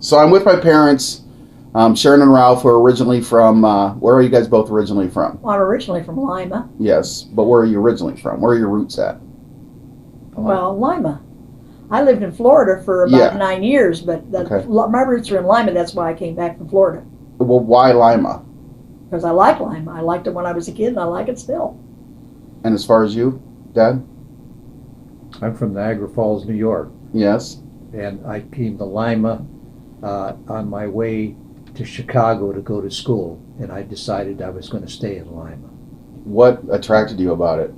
So I'm with my parents, Sharon and Ralph, who are originally from, where are you guys both originally from? Well, I'm originally from Lima. Yes, but where are you originally from? Where are your roots at? Well, Lima. I lived in Florida for about 9 years, but my roots are in Lima. That's why I came back from Florida. Well, why Lima? Because I like Lima. I liked it when I was a kid, and I like it still. And as far as you, Dad? I'm from Niagara Falls, New York. Yes. And I came to Lima on my way to Chicago to go to school, and I decided I was going to stay in Lima. What attracted you about it?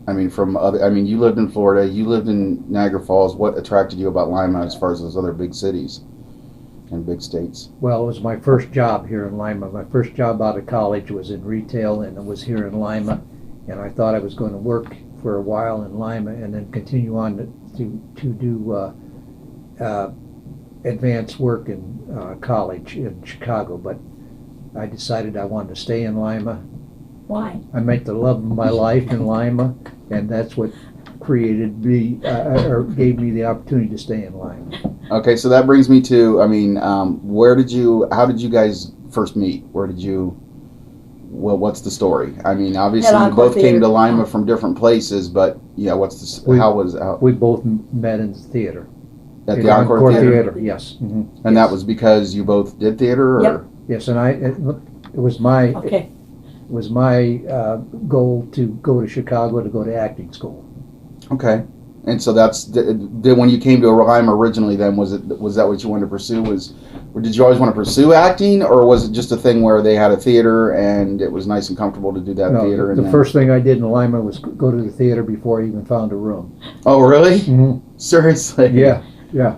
I mean, you lived in Florida, you lived in Niagara Falls. What attracted you about Lima as far as those other big cities and big states? Well, it was my first job here in Lima. My first job out of college was in retail, and it was here in Lima. And I thought I was going to work for a while in Lima and then continue on to do advanced work in college in Chicago. But I decided I wanted to stay in Lima. Why? I met the love of my life in Lima, and that's what created me, or gave me the opportunity to stay in Lima. Okay, so that brings me to, how did you guys first meet? What's the story? I mean, obviously you both came to Lima from different places, but yeah, we both met in the theater. At the Encore Theater? Yes. Mm-hmm. And that was because you both did theater, or? Yep. Yes, and it was my goal to go to Chicago to go to acting school. Okay. And so when you came to Lima originally, then was that what you wanted to pursue? Or did you always want to pursue acting, or was it just a thing where they had a theater and it was nice and comfortable to do that theater? The first thing I did in Lima was go to the theater before I even found a room. Oh, really? Mm-hmm. Seriously? Yeah.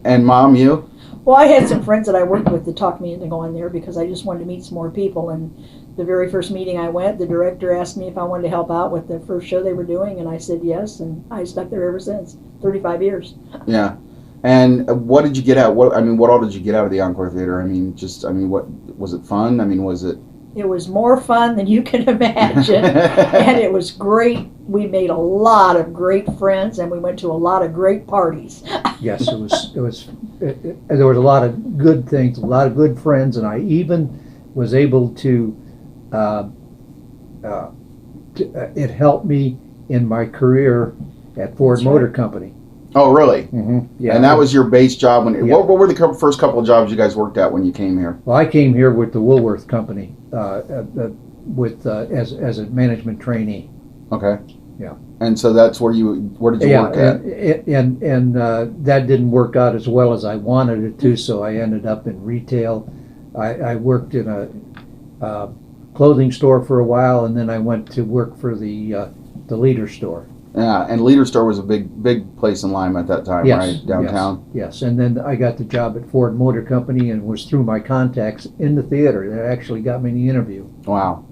And Mom, you? Well, I had some friends that I worked with that talked me into going there because I just wanted to meet some more people. And the very first meeting I went, the director asked me if I wanted to help out with the first show they were doing, and I said yes, and I stuck there ever since. 35 years. Yeah. And what did you get out? What all did you get out of the Encore Theater? What was it fun? Was it? It was more fun than you can imagine, and it was great. We made a lot of great friends, and we went to a lot of great parties. Yes, it was. There was a lot of good things, a lot of good friends, and I even was able to. It helped me in my career at Ford Motor Company. Oh, really? Mm-hmm. Yeah. And that was your base job what were the first couple of jobs you guys worked at when you came here? Well, I came here with the Woolworth Company as a management trainee. Okay. Yeah. And so that's where did you work at? And that didn't work out as well as I wanted it to, so I ended up in retail. I worked in a clothing store for a while, and then I went to work for the Leader store. Yeah, and Leader store was a big place in Lima at that time, right? Downtown? Yes, and then I got the job at Ford Motor Company and was through my contacts in the theater that actually got me the interview. Wow.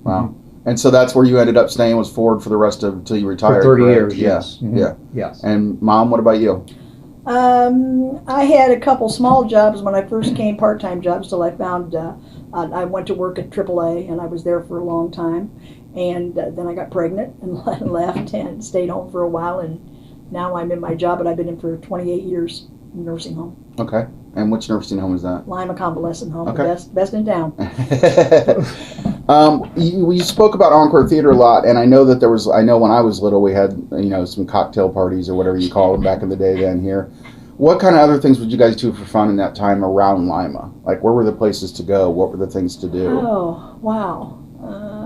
Mm-hmm. And so that's where you ended up staying, was Ford for the rest of until you retired, for 30 correct? years, yes. Mm-hmm. Yeah. Yes. And Mom, what about you? I had a couple small jobs when I first came, part-time jobs, till I found, I went to work at AAA, and I was there for a long time. And then I got pregnant and left and stayed home for a while, and now I'm in my job that I've been in for 28 years, nursing home. Okay. And which nursing home is that? Lima Convalescent Home, okay. best in town. You spoke about Encore Theater a lot, and I know when I was little we had some cocktail parties or whatever you call them back in the day then here. What kind of other things would you guys do for fun in that time around Lima? Like, where were the places to go? What were the things to do? Oh, wow.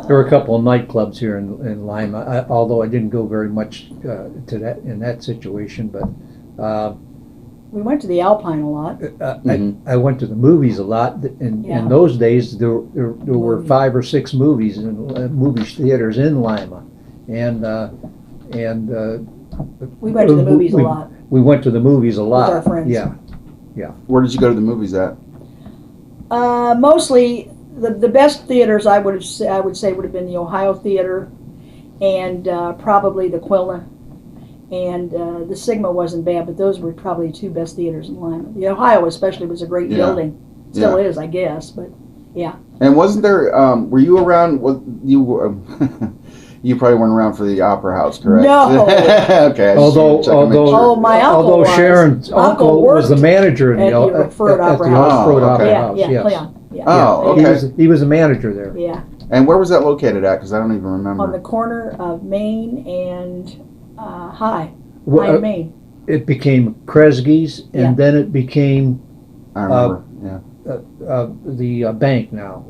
There were a couple of nightclubs here in Lima, although I didn't go very much to that in that situation. But we went to the Alpine a lot. I went to the movies a lot. In those days, there were 5 or 6 movies in movie theaters in Lima, and we went to the movies a lot. We went to the movies a lot. With our friends. Yeah. Where did you go to the movies at? Mostly. The best theaters I would say would have been the Ohio Theater, and probably the Quilna, and the Sigma wasn't bad, but those were probably the 2 best theaters in Lima. The Ohio especially was a great building, still is, I guess, but yeah. And wasn't there? Were you around? You probably weren't around for the Opera House, correct? No. Okay. Oh, my uncle although was. Sharon's uncle was the worked manager at the Oxford Opera House. Oxford Opera Yeah, House. yeah, Yes. Cleon. Yeah. Oh, okay. He was a manager there. Yeah, And where was that located at? Because I don't even remember. on the corner of Main and High Main. It became Kresge's, and Yeah. then it became I remember. the bank now.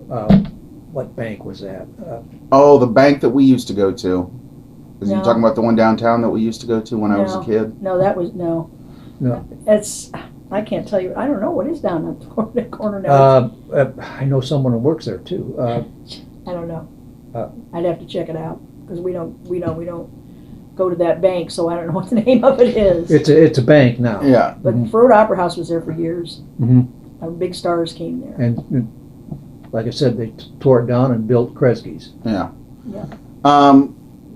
What bank was that? Oh, the bank that we used to go to. Is you No. talking about the one downtown that we used to go to when I was a No. kid? No, that was no. No. It's I can't tell you. I don't know what is down at the corner now. I know someone who works there too. I don't know. I'd have to check it out because we don't go to that bank, so I don't know what the name of it is. It's a bank now. Yeah. But Ford Opera House was there for years. Mhm. Big stars came there. And like I said, they tore it down and built Kresge's. Yeah. Yeah.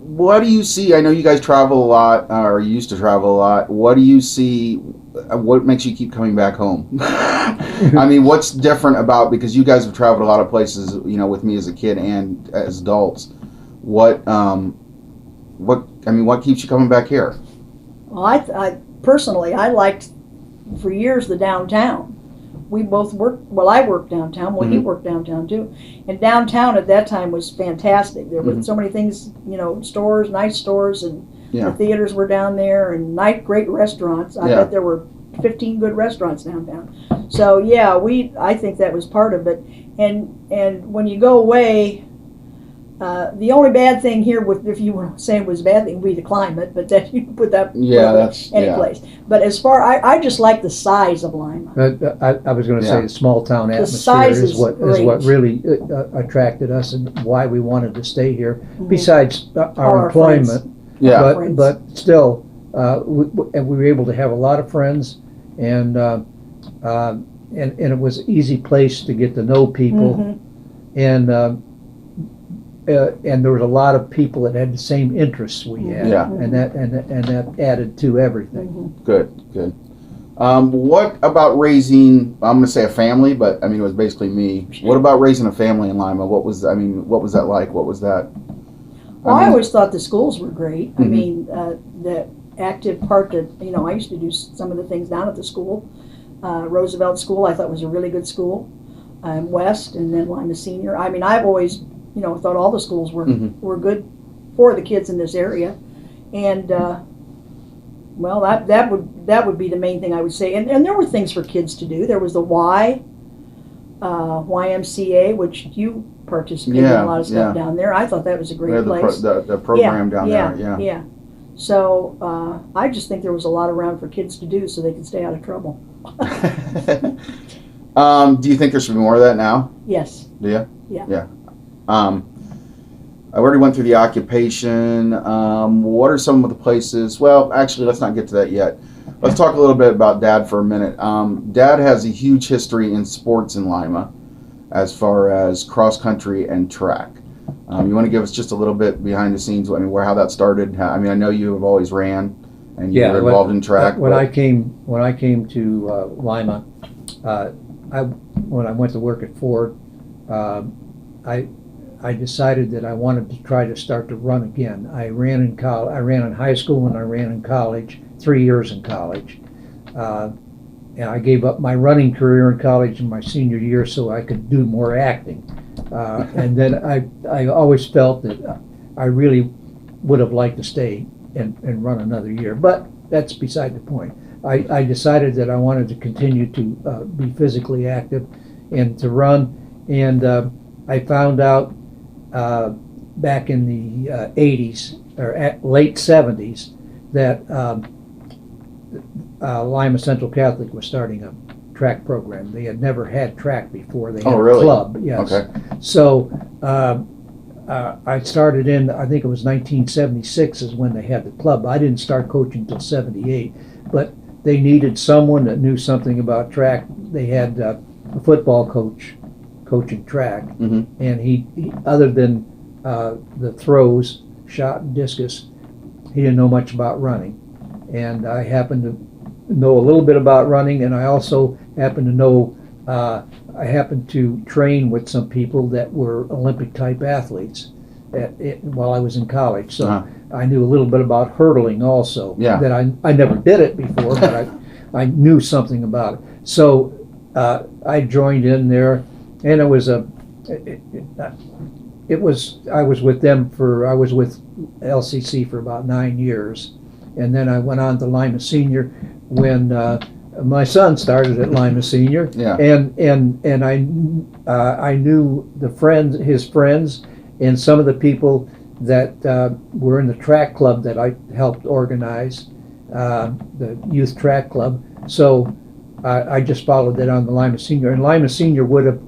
What do you see? I know you guys travel a lot, or you used to travel a lot. What do you see? What makes you keep coming back home? I mean, what's different about, because you guys have traveled a lot of places, you know, with me as a kid and as adults. What keeps you coming back here? Well, I personally, I liked for years the downtown. We both worked, well, I worked downtown, well, he worked downtown too. And downtown at that time was fantastic. There were so many things, you know, stores, nice stores, and the theaters were down there, and great restaurants. I bet there were 15 good restaurants downtown. So yeah, I think that was part of it. And when you go away, the only bad thing here, if you were saying was a bad thing, would be the climate, but that you can put that any place. But as far, I just like the size of Lima. I was going to say the small town atmosphere size is what really attracted us and why we wanted to stay here. Besides our employment, but still, we were able to have a lot of friends, and it was an easy place to get to know people, and there was a lot of people that had the same interests we had, and that added to everything. Good. What about raising? I'm going to say a family, but I mean it was basically me. What about raising a family in Lima? What was that like? What was that? Well, I always thought the schools were great. I mean, the active part that I used to do some of the things down at the school. Roosevelt School, I thought was a really good school. West, and then Lima Senior. I mean, I've always thought all the schools were good for the kids in this area, and well, that would be the main thing I would say. And there were things for kids to do. There was the YMCA, which you participated in a lot of stuff down there. I thought that was a great place. The program down there. Yeah. So I just think there was a lot around for kids to do, so they could stay out of trouble. Do you think there should be more of that now? Yes. Do you? Yeah. I already went through the occupation. What are some of the places? Well, actually, let's not get to that yet. Let's talk a little bit about Dad for a minute. Dad has a huge history in sports in Lima, as far as cross country and track. You want to give us just a little bit behind the scenes? I mean, how that started? I mean, I know you have always ran, and you were involved in track. When I came to Lima, when I went to work at Ford, I decided that I wanted to try to start to run again. I ran in high school and I ran in college, 3 years in college. And I gave up my running career in college in my senior year so I could do more acting. And then I always felt that I really would have liked to stay and run another year, but that's beside the point. I decided that I wanted to continue to be physically active and to run, and I found out back in the 80s or late 70s that Lima Central Catholic was starting a track program. They had never had track before. They had a club. Yes. Okay. So I started in, I think it was 1976 is when they had the club. I didn't start coaching until 78, but they needed someone that knew something about track. They had a football coach coaching track, and he other than the throws, shot and discus, he didn't know much about running. And I happened to know a little bit about running, and I also happened to know, I happened to train with some people that were Olympic type athletes. while I was in college. So Uh-huh. I knew a little bit about hurdling also. Yeah. That I never did it before, but I knew something about it. So I joined in there, and it was I was with LCC for about 9 years, and then I went on to Lima Senior when my son started at Lima Senior. Yeah. And I knew his friends, and some of the people that were in the track club that I helped organize, the youth track club. So I just followed it on the Lima Senior, and Lima Senior would have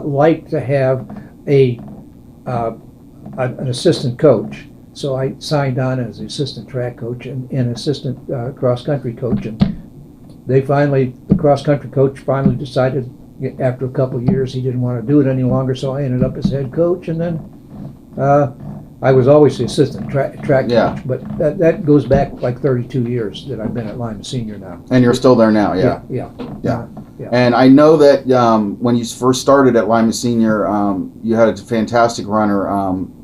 liked to have an assistant coach. So I signed on as the assistant track coach and assistant cross country coach, and the cross country coach finally decided after a couple of years he didn't want to do it any longer. So I ended up as head coach, and then I was always the assistant track Yeah. coach. But that goes back like 32 years that I've been at Lima Senior now. And you're still there now, yeah. Yeah. And I know that when you first started at Lima Senior, you had a fantastic runner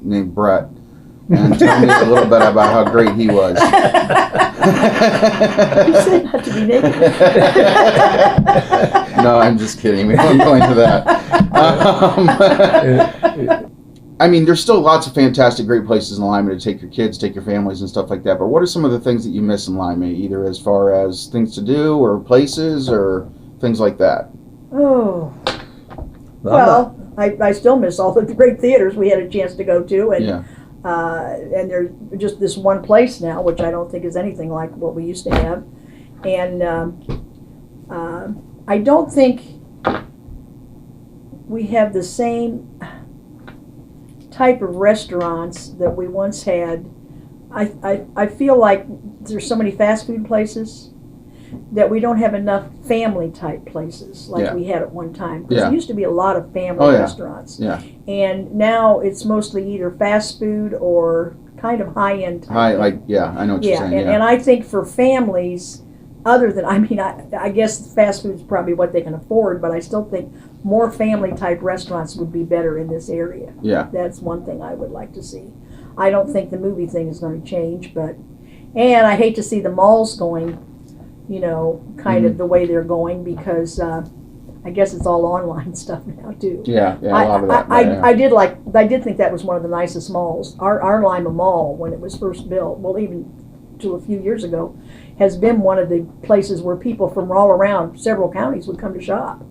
named Brett. And tell me a little bit about how great he was. You said not to be naked. No, I'm just kidding. We don't go into that. I mean, there's still lots of fantastic, great places in Lima to take your kids, take your families and stuff like that. But what are some of the things that you miss in Lima, either as far as things to do or places or things like that? Oh. Well, I still miss all the great theaters we had a chance to go to. And Yeah. and there's just this one place now, which I don't think is anything like what we used to have. And I don't think we have the same type of restaurants that we once had. I feel like there's so many fast food places that we don't have enough family type places like we had at one time. Because there used to be a lot of family restaurants. Yeah. And now it's mostly either fast food or kind of high-end type. I know what you're saying. And I think for families, other than, I guess fast food is probably what they can afford, but I still think more family type restaurants would be better in this area. Yeah. That's one thing I would like to see. I don't think the movie thing is going to change, and I hate to see the malls going, kind of the way they're going, because I guess it's all online stuff now too. Yeah, a lot of that. I did think that was one of the nicest malls. Our Lima Mall, when it was first built, well, even to a few years ago, has been one of the places where people from all around several counties would come to shop.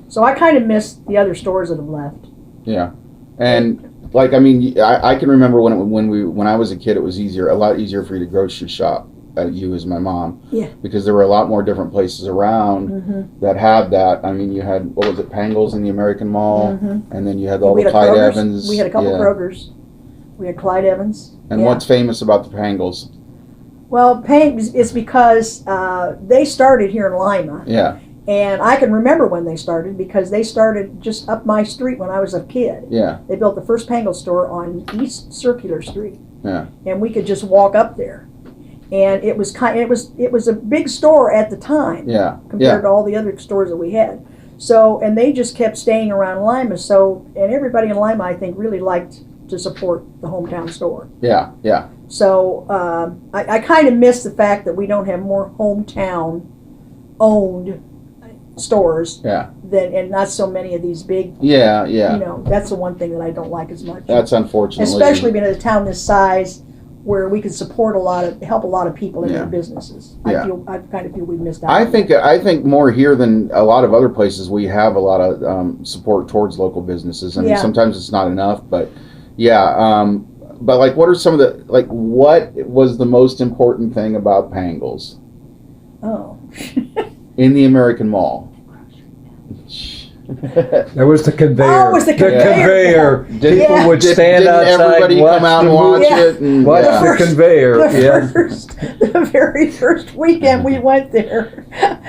So I kind of miss the other stores that have left. Yeah, and I can remember when I was a kid, it was a lot easier for you to grocery shop. You as my mom, because there were a lot more different places around that had that. I mean, you had, what was it, Pangles in the American Mall, and then you had all the Clyde Evans. We had a couple Krogers. We had Clyde Evans. And what's famous about the Pangles? Well, it's because they started here in Lima. Yeah. And I can remember when they started, because they started just up my street when I was a kid. Yeah. They built the first Pangle store on East Circular Street. Yeah. And we could just walk up there. And it was a big store at the time. Yeah. Compared to all the other stores that we had. So, and they just kept staying around Lima. So, and everybody in Lima, I think, really liked to support the hometown store. Yeah. Yeah. So I kind of miss the fact that we don't have more hometown owned stores. Yeah. And not so many of these big. Yeah. That's the one thing that I don't like as much. That's unfortunately. Especially being in a town this size, where we can support help a lot of people in their businesses. I kind of feel we've missed out. I think more here than a lot of other places, we have a lot of support towards local businesses. I mean, sometimes it's not enough, but but what are some of the, what was the most important thing about Pangles? Oh. In the American Mall? There was the conveyor. Oh, it was the conveyor. People would stand outside. Everybody come out and watch it. And, watch the conveyor. The very first weekend we went there.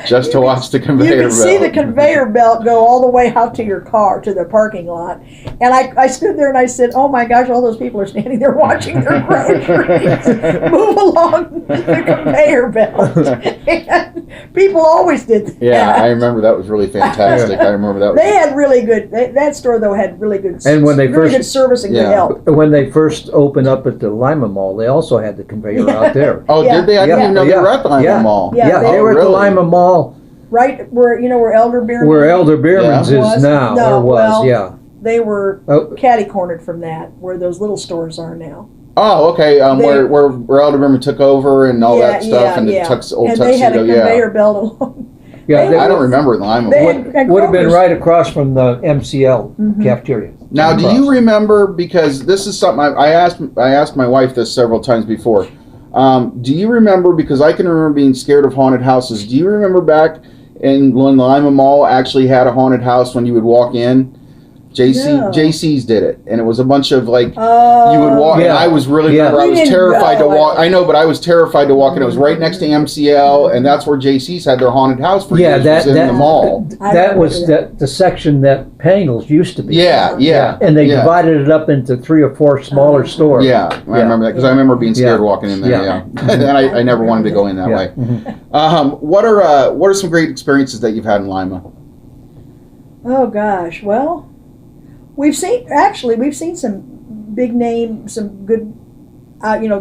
Just to watch the conveyor belt. You could see the conveyor belt go all the way out to your car, to the parking lot. And I stood there and I said, oh my gosh, all those people are standing there watching their groceries move along the conveyor belt. People always did that. Yeah, I remember that was really fantastic. I remember that. They had really good. That store though had really good. And when they really first- good service and Yeah. good help. When they first opened up at the Lima Mall, they also had the conveyor out there. Oh, Yeah. did they? I didn't even know they were at the Lima Yeah. Mall. Yeah, Yeah, they- they were at the really? Lima Mall Right where where Elder Beer. where Elder Beerman's Was? is now, No, or was, well, yeah. They were Oh, catty cornered from that, where those little stores are now. Oh, okay. They- Where Elder Beerman took over and all that stuff, and the old and they had a tuxedo. conveyor Yeah, belt along. yeah, They I they don't remember the Lima They Mall. had would have been Kroger's. right across from the MCL Mhm. cafeteria. Now, do Across. you remember? Because this is something I asked my wife this several times before. Do you remember? Because I can remember being scared of haunted houses. Do you remember back when the Lima Mall actually had a haunted house when you would walk in? No. JC's did it, and it was a bunch of like Oh. you would walk. And Yeah. I was really Yeah. remember I We was didn't terrified to go. walk. I know, but I was terrified to walk in. It was right next to MCL, and that's where JC's had their haunted house for Yeah, years. that was in that the mall. I that remember was that. the section that Pangles used to be. Yeah. And they yeah. divided it up into 3 or 4 smaller stores. Yeah, I remember that because I remember being scared Yeah. walking in there. Yeah. Yeah, and I never wanted to go in that Yeah. way. Mhm. What are some great experiences that you've had in Lima? Oh gosh, well, we've seen some big name, some good,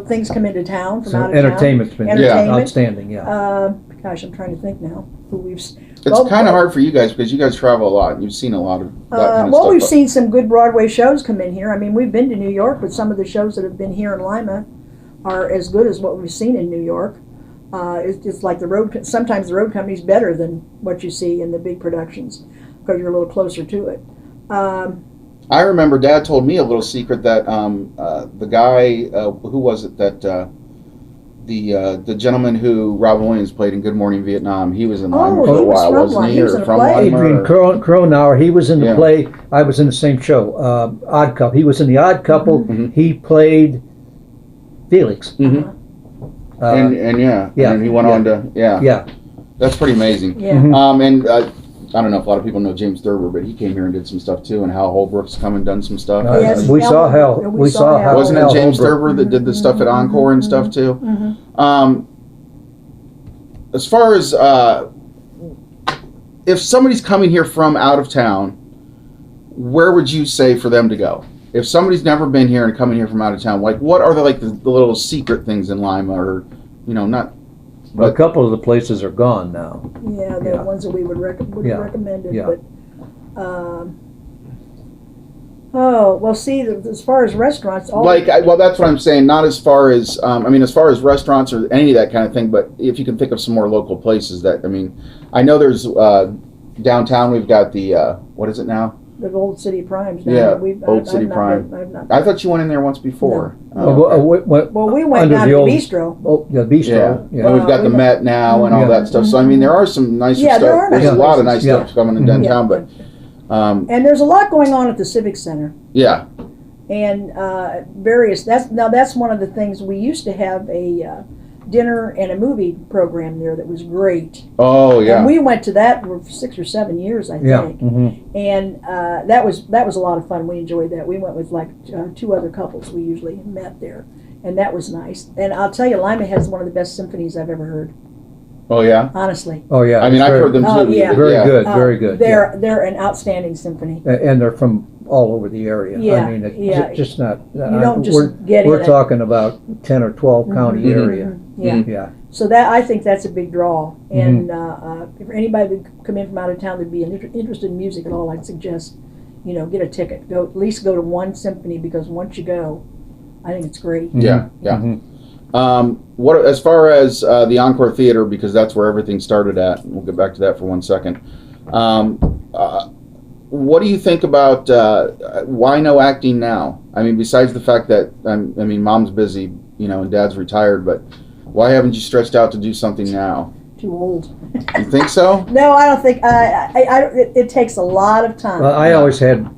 things come into town from So out of entertainment's been Entertainment. outstanding, yeah. town. Gosh, I'm trying to think now who we've. It's kind of hard for you guys because you guys travel a lot and you've seen a lot of that kind of Well, stuff. we've seen some good Broadway shows come in here. I mean, we've been to New York, but some of the shows that have been here in Lima are as good as what we've seen in New York. It's just like sometimes the road company's better than what you see in the big productions because you're a little closer to it. I remember Dad told me a little secret that the guy who was it that the gentleman who Robin Williams played in Good Morning Vietnam, he was in Lima Oh, for he a was while, from wasn't Lima. he? He was Or in a from play. Lima? Adrian or- Cronauer, he was in the Yeah. play. I was in the same show, Odd Couple. He was in the Odd Couple. Mhm. He played Felix. Mhm. Uh, And yeah, and he went yeah. on to yeah. That's pretty amazing. Yeah. Mhm. And I don't know if a lot of people know James Thurber, but he came here and did some stuff too. And Hal Holbrook's come and done some stuff. Yes, we saw Hal- Hal. we We saw saw Hal. Hal. Wasn't it Hal James Holbrook. Thurber that did the stuff at Encore and stuff too? Mhm. As far as if somebody's coming here from out of town, where would you say for them to go? If somebody's never been here and coming here from out of town, like what are the little secret things in Lima, or not? A couple of the places are gone now. Yeah, the Yeah. ones that we would Yeah. recommend it, Yeah. but. Well, see, as far as restaurants, all Well, that's what I'm saying. Not as far as as far as restaurants or any of that kind of thing. But if you can think of some more local places that I know there's downtown. We've got the what is it now? the old City Primes. Yeah, I've Old City not Prime. been- I've not. I thought you went in there once before. Well, We went under down the to old- Bistro. Oh, the bistro. Yeah, and we've got we the went- Met now and all Yeah. that stuff. So there are some nicer Yeah, there stuff. are There's nice a lot of nice places. Yeah. stuff coming in Mhm. downtown, but And there's a lot going on at the Civic Center. yeah, And that's one of the things. We used to have a dinner and a movie program there that was great. oh yeah, And we went to that for 6 or 7 years, I Yeah. think. hmm And that was a lot of fun. We enjoyed that. We went with like 2 other couples we usually met there, and that was nice. And I'll tell you, Lima has one of the best symphonies I've ever heard. oh yeah. Honestly, Oh yeah. I mean, it's I've very- heard them Oh, too. yeah. Very yeah. good. Very good. They're an outstanding symphony. And they're from all over the area. Yeah, I mean, it's yeah. just not. You don't just we're get in we're it. talking about 10 or 12 county Mhm. area. Yeah. Mhm. Yeah. So I think that's a big draw. And if anybody would come in from out of town that'd be interested in music at all, I'd suggest, get a ticket. At least go to one symphony, because once you go, I think it's great. Yeah, yeah. Mhm. What as far as the Encore Theater, because that's where everything started at. We'll get back to that for 1 second. What do you think about why no acting now? I mean, besides the fact that Mom's busy, and Dad's retired, but why haven't you stretched out to do something now? Too old. You think so? No, I don't think. It takes a lot of time. Well, I always had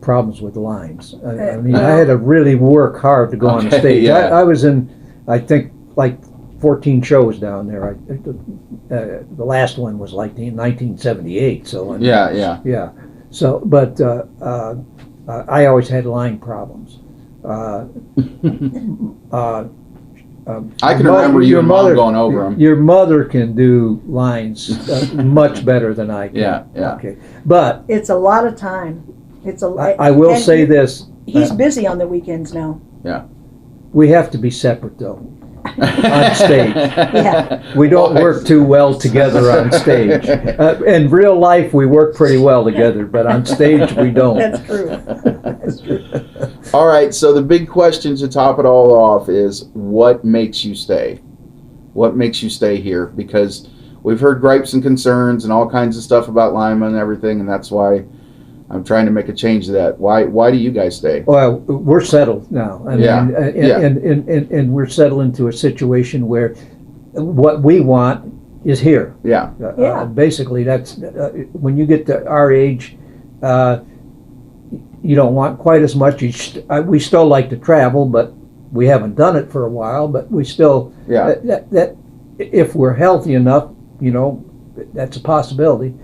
problems with lines. I mean, I had to really work hard to go on the Okay, stage. yeah. I was in, I think, like 14 shows down there. The last one was like 1978. So I mean, Yeah. yeah. So, but I always had line problems. I can remember you and Mom going over them. Your mother can do lines much better than I can. Yeah. Okay, but It's a lot of time. It's a lot. I will say this: He's busy on the weekends now. we have to be separate, though. On stage, Yeah. we don't work too well together on stage. In real life, we work pretty well together, but on stage, we don't. That's true. That's true. All right, so the big question to top it all off is, what makes you stay? What makes you stay here? Because we've heard gripes and concerns and all kinds of stuff about Lima and everything, and that's why I'm trying to make a change to that. Why do you guys stay? Well, we're settled now. I mean, and we're settled into a situation where what we want is here. Yeah. Basically, that's when you get to our age, you don't want quite as much. We still like to travel, but we haven't done it for a while. But we still, that if we're healthy enough, that's a possibility.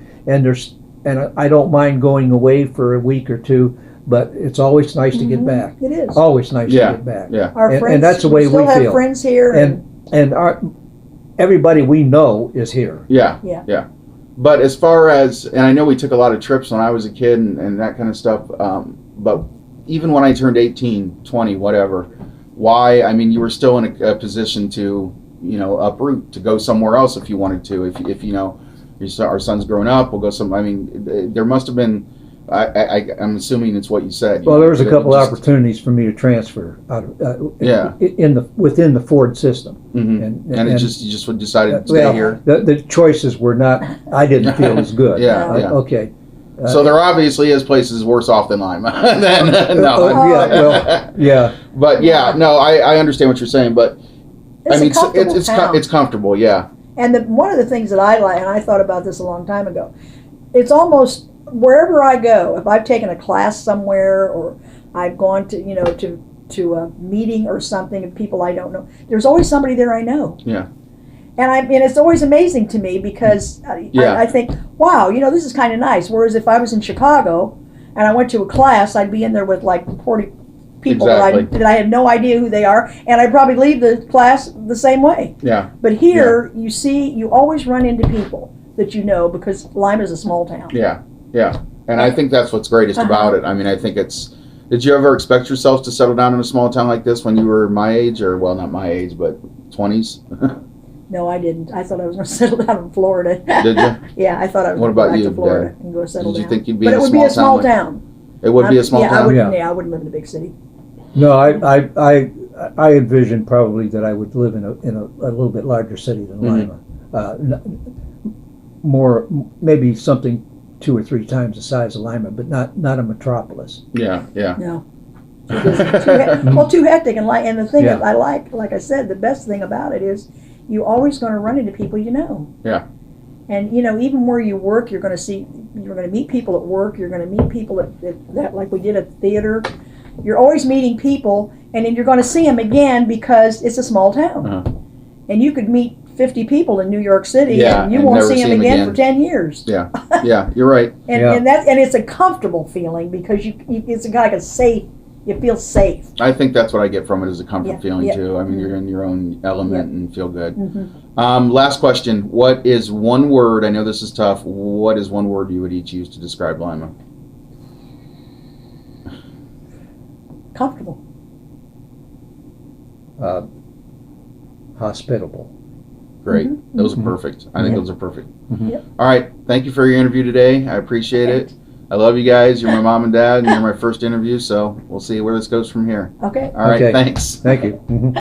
And I don't mind going away for a week or two, but it's always nice to get back. It is. Always nice to get back. Yeah. Our friends, and that's the way we still have feel. friends here. And everybody we know is here. Yeah. But as far as, and I know we took a lot of trips when I was a kid and that kind of stuff, but even when I turned 18, 20, whatever, why? I mean, you were still in a position to, uproot, to go somewhere else if you wanted to. If our son's grown up, we'll go I mean, there must have been, I'm assuming it's what you said. Well, there was a couple opportunities for me to transfer out of, within the Ford system. Mm-hmm. And you just decided to stay here? The choices were not, I didn't feel as good. Yeah. Okay. So there obviously is places worse off than Lima. Yeah. But I understand what you're saying, but it's comfortable, yeah. And one of the things that I like, and I thought about this a long time ago, it's almost wherever I go, if I've taken a class somewhere or I've gone to to a meeting or something of people I don't know, there's always somebody there I know. Yeah. And it's always amazing to me because I think, wow, this is kind of nice. Whereas if I was in Chicago and I went to a class, I'd be in there with like 40 people that I had no idea who they are, and I'd probably leave the class the same way. Yeah. But here, you always run into people that you know because Lima's a small town. Yeah. And I think that's what's greatest about it. I mean, I think did you ever expect yourself to settle down in a small town like this when you were my age, or, well, not my age, but 20s? No, I didn't. I thought I was going to settle down in Florida. Did you? Yeah, I thought I was going to go back to Florida and go settle down. Did you think you'd be in a small town? But it would be a small town. It would be a small town? I wouldn't live in a big city. No, I envisioned probably that I would live in a little bit larger city than Lima. More, maybe something 2 or 3 times the size of Lima, but not a metropolis. Yeah. No. Too hectic. And the thing that I like I said, the best thing about it is you're always going to run into people you know. Yeah. And even where you work, you're going to meet people at work. You're going to meet people at like we did at the theater. You're always meeting people, and then you're going to see them again because it's a small town. And you could meet 50 people in New York City, and you won't see them again for 10 years. Yeah, you're right. And it's a comfortable feeling because it's like a safe. You feel safe. I think that's what I get from it, is a comfort feeling too. I mean, you're in your own element and feel good. Mm-hmm. Last question: what is one word? I know this is tough. What is one word you would each use to describe Lima? Comfortable. Hospitable. Great. Those are perfect. I think those are perfect. Yep. All right. Thank you for your interview today. I appreciate it. I love you guys. You're my mom and dad, and you're my first interview, so we'll see where this goes from here. Okay. All right. Thanks. Thank you.